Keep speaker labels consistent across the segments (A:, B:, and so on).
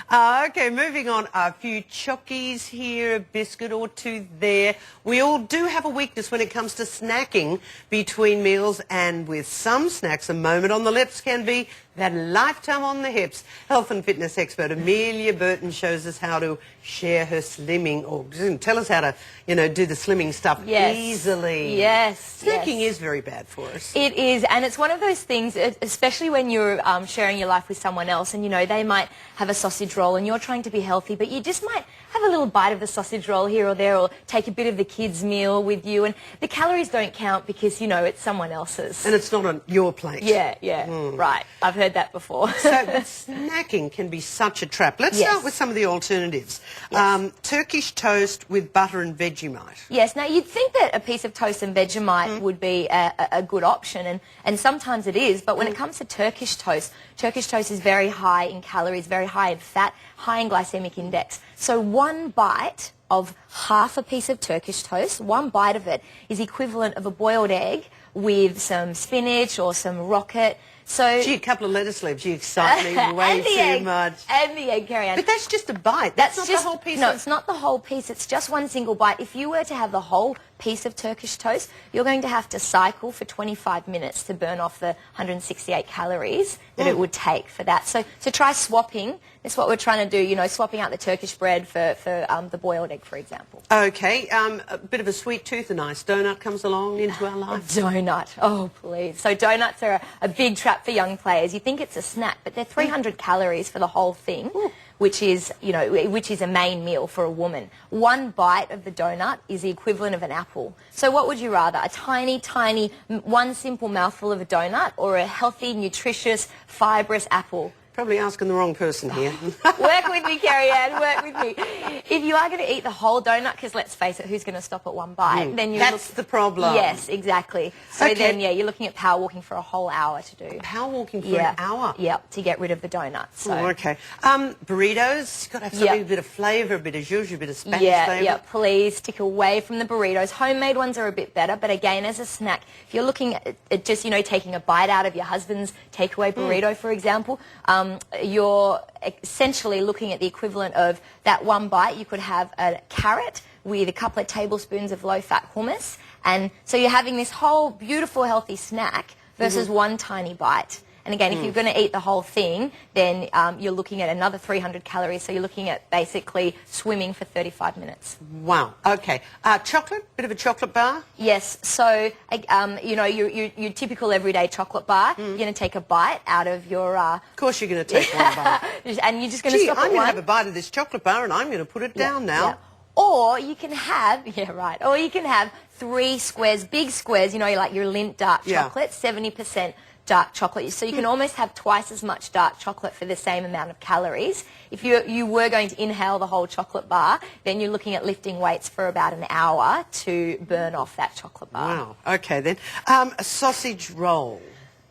A: Okay, moving on. A few chockies here, a biscuit or two there. We all do have a weakness when it comes to snacking between meals, and with some snacks, a moment on the lips can be that lifetime on the hips. Health and fitness expert Amelia Burton shows us how to share her slimming, or tell us how to, do the slimming stuff easily.
B: Yes.
A: Snacking is very bad for us.
B: It is, and it's one of those things, especially when you're sharing your life with someone else, and they might have a sausage roll and you're trying to be healthy, but you just might have a little bite of the sausage roll here or there, or take a bit of the kids' meal with you, and the calories don't count because, it's someone else's.
A: And it's not on your plate.
B: Yeah, right. I've heard that before.
A: So snacking can be such a trap. Let's start with some of the alternatives.
B: Yes.
A: Turkish toast with butter and Vegemite.
B: Yes. Now, you'd think that a piece of toast and Vegemite would be a good option, and sometimes it is, but when it comes to Turkish toast is very high in calories, very high in fat, high in glycemic index. So one bite of half a piece of Turkish toast, one bite of it is equivalent of a boiled egg with some spinach or some rocket. So,
A: gee, a couple of lettuce leaves, you excite me way too much.
B: And the egg, Carrie Ann.
A: But that's just a bite. That's not the whole piece.
B: No, it's not the whole piece. It's just one single bite. If you were to have the whole piece of Turkish toast, you're going to have to cycle for 25 minutes to burn off the 168 calories that it would take for that. So try swapping. That's what we're trying to do, swapping out the Turkish bread for the boiled egg, for example.
A: Okay, a bit of a sweet tooth, a nice donut comes along into our life.
B: A donut. Oh, please. So donuts are a big trap for young players. You think it's a snack, but they're 300 calories for the whole thing. Which is, which is a main meal for a woman. One bite of the donut is the equivalent of an apple. So what would you rather? A tiny, tiny, one simple mouthful of a donut, or a healthy, nutritious, fibrous apple?
A: Probably asking the wrong person here.
B: Work with me, Carrie Ann, work with me. If you are going to eat the whole donut, because let's face it, who's going to stop at one bite? Then
A: That's the problem.
B: Yes, exactly. So then, you're looking at power walking for a whole hour to do.
A: Power walking for an hour?
B: Yep, to get rid of the donuts. So.
A: Oh, okay. Burritos, you've got to have something, a bit of flavour, a bit of zhuzh, a bit of Spanish flavour.
B: Yeah, please stick away from the burritos. Homemade ones are a bit better, but again, as a snack, if you're looking at just, taking a bite out of your husband's takeaway burrito, for example, you're essentially looking at the equivalent of that one bite. You could have a carrot with a couple of tablespoons of low-fat hummus, and so you're having this whole beautiful, healthy snack versus one tiny bite. And again, if you're going to eat the whole thing, then you're looking at another 300 calories, so you're looking at basically swimming for 35 minutes.
A: Wow. Okay. Chocolate? Bit of a chocolate bar?
B: Yes. So, your typical everyday chocolate bar, you're going to take a bite out of your...
A: Of course you're going to take one bite.
B: And you're just going to stop at one.
A: I'm going to have a bite of this chocolate bar and I'm going to put it down now.
B: Yeah. Or you can have, or you can have 3 squares, big squares, like your Lindt dark chocolate, 70% dark chocolate. So you can almost have twice as much dark chocolate for the same amount of calories. If you were going to inhale the whole chocolate bar, then you're looking at lifting weights for about an hour to burn off that chocolate bar.
A: Wow. Okay, then. A sausage roll.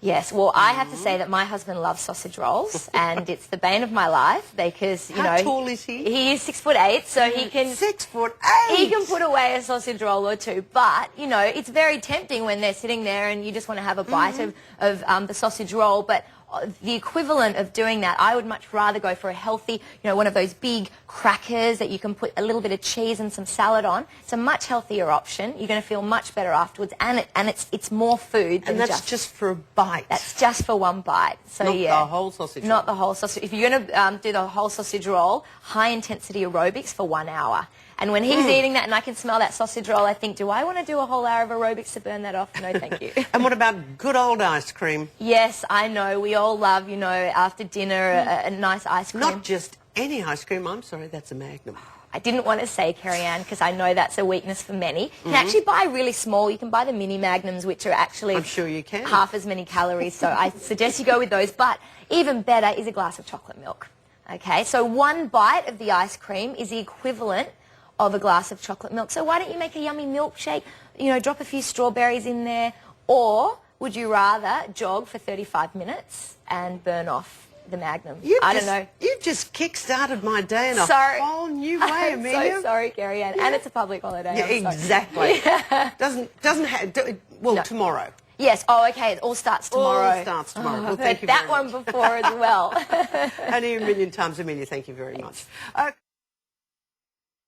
B: Yes, well, I have to say that my husband loves sausage rolls, and it's the bane of my life because,
A: How tall is he?
B: He is 6'8", so he can...
A: 6'8"?
B: He can put away a sausage roll or two, but, it's very tempting when they're sitting there and you just want to have a bite of the sausage roll, but the equivalent of doing that, I would much rather go for a healthy, one of those big crackers that you can put a little bit of cheese and some salad on. It's a much healthier option. You're going to feel much better afterwards, and it's more food than
A: And that's just for a bite?
B: That's just for one bite. So
A: Not the whole sausage roll?
B: Not the whole sausage. If you're going to do the whole sausage roll, high-intensity aerobics for 1 hour. And when he's eating that and I can smell that sausage roll, I think, do I want to do a whole hour of aerobics to burn that off? No, thank you.
A: And what about good old ice cream?
B: Yes, I know. We all love, after dinner, a nice ice cream.
A: Not just any ice cream. I'm sorry, that's a Magnum.
B: I didn't want to say, Carrie Ann, because I know that's a weakness for many. You can actually buy really small. You can buy the mini Magnums, which are actually
A: I'm sure you can.
B: half as many calories. So I suggest you go with those. But even better is a glass of chocolate milk. Okay, so one bite of the ice cream is the equivalent of a glass of chocolate milk. So why don't you make a yummy milkshake, drop a few strawberries in there, or would you rather jog for 35 minutes and burn off the Magnum? I don't know.
A: You've just kick-started my day in a whole new way,
B: I'm
A: Amelia.
B: so sorry, Carrie Ann. And it's a public holiday.
A: Yeah, exactly. Doesn't have... Well, tomorrow.
B: Yes. Oh, okay. It all starts tomorrow.
A: All starts tomorrow. Well,
B: I've
A: thank
B: heard
A: you
B: that
A: very
B: one
A: much.
B: before as well.
A: Only a million times, Amelia. Thank you very much.